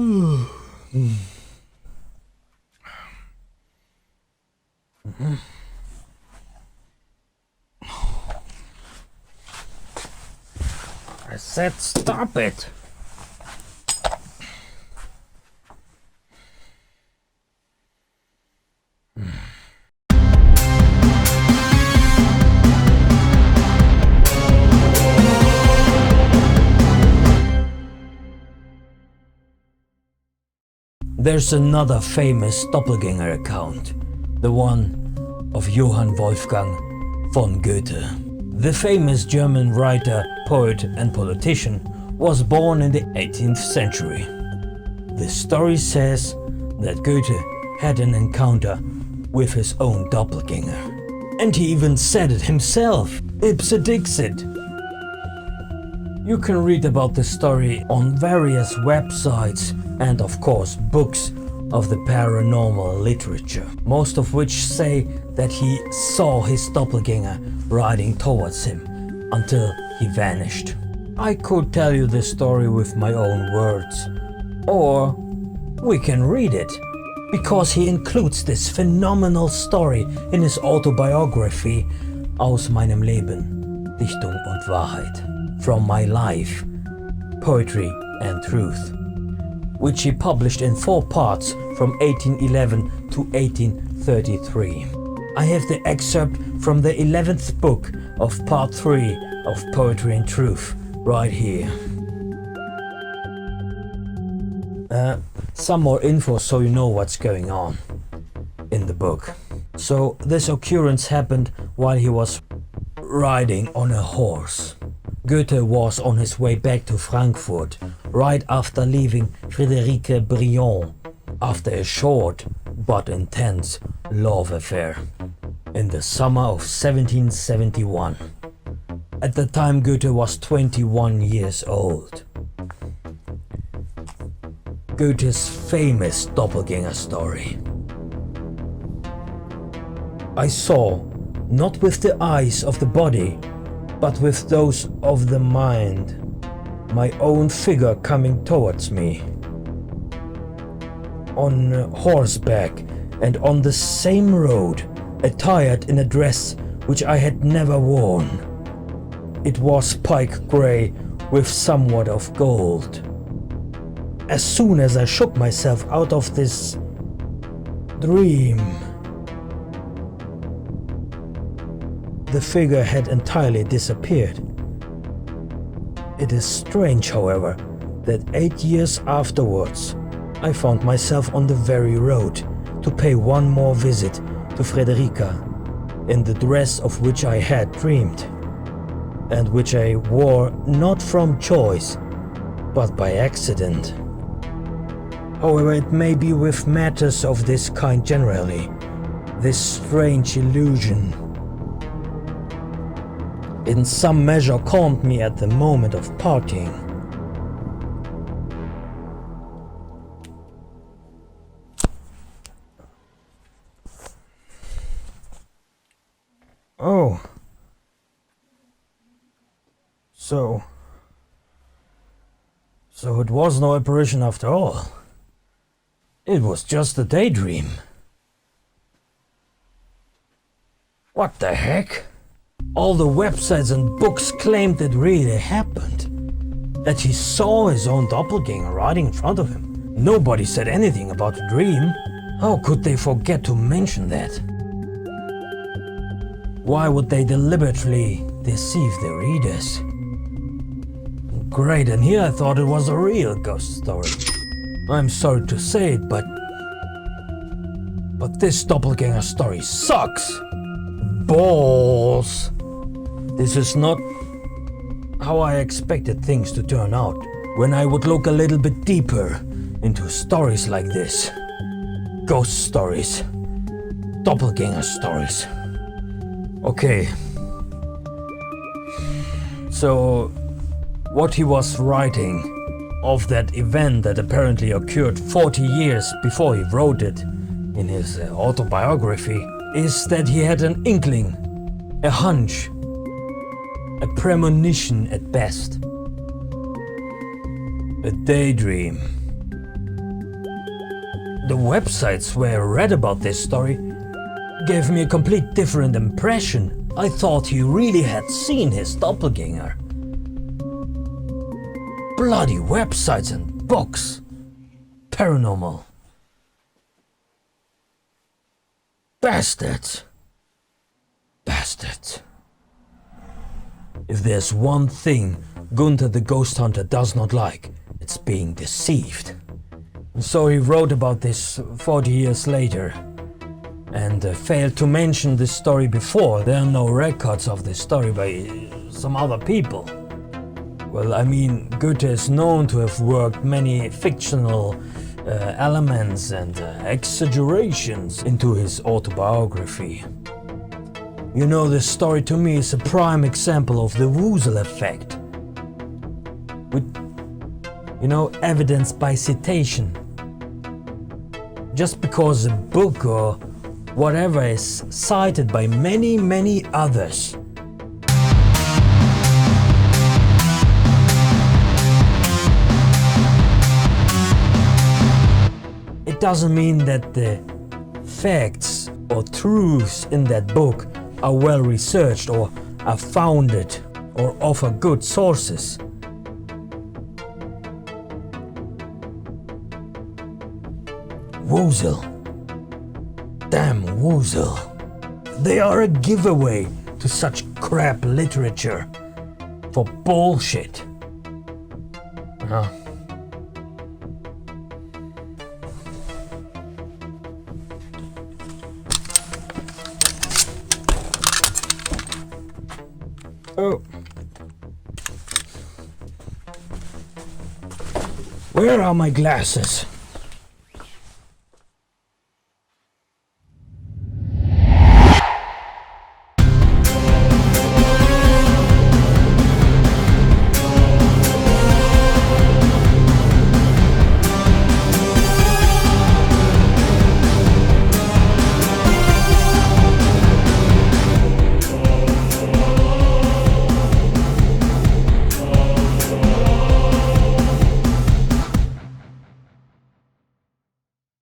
I said stop it. There's another famous doppelganger account, the one of Johann Wolfgang von Goethe. The famous German writer, poet and politician was born in the 18th century. The story says that Goethe had an encounter with his own doppelganger. And he even said it himself, ipse dixit. You can read about the story on various websites and of course books of the paranormal literature, most of which say that he saw his doppelganger riding towards him until he vanished. I could tell you this story with my own words, or we can read it, because he includes this phenomenal story in his autobiography Aus meinem Leben, Dichtung und Wahrheit, From My Life, Poetry and Truth, which he published in 4 parts from 1811 to 1833. I have the excerpt from the 11th book of part 3 of Poetry and Truth right here. Some more info so you know what's going on in the book. So this occurrence happened while he was riding on a horse. Goethe was on his way back to Frankfurt right after leaving Friederike Briand after a short but intense love affair in the summer of 1771. At the time Goethe was 21 years old. Goethe's famous doppelganger story. I saw, not with the eyes of the body, but with those of the mind, my own figure coming towards me. On horseback and on the same road, attired in a dress which I had never worn. It was pike grey with somewhat of gold. As soon as I shook myself out of this dream, the figure had entirely disappeared. It is strange, however, that 8 years afterwards, I found myself on the very road to pay one more visit to Friederika in the dress of which I had dreamed, and which I wore not from choice, but by accident. However, it may be with matters of this kind generally, this strange illusion in some measure calmed me at the moment of parting. Oh. So it was no apparition after all. It was just a daydream. What the heck? All the websites and books claimed it really happened. That he saw his own doppelganger riding in front of him. Nobody said anything about a dream. How could they forget to mention that? Why would they deliberately deceive their readers? Great, and here I thought it was a real ghost story. I'm sorry to say it, but this doppelganger story sucks. Balls. This is not how I expected things to turn out when I would look a little bit deeper into stories like this. Ghost stories. Doppelganger stories. Okay. So, what he was writing of that event that apparently occurred 40 years before he wrote it in his autobiography is that he had an inkling, a hunch, a premonition at best, a daydream, the websites where I read about this story gave me a complete different impression. I thought he really had seen his doppelganger. Bloody websites and books. Paranormal. Bastards. Bastards. If there's one thing Gunther the Ghost Hunter does not like, it's being deceived. And so he wrote about this 40 years later and failed to mention this story before. There are no records of this story by some other people. Well, I mean, Goethe is known to have worked many fictional elements and exaggerations into his autobiography. You know, this story to me is a prime example of the WOOZLE effect. With, you know, evidence by citation. Just because a book or whatever is cited by many others. It doesn't mean that the facts or truths in that book are well researched or are founded or offer good sources. WOOZLE. Damn WOOZLE. They are a giveaway to such crap literature for bullshit. Oh. Where are my glasses?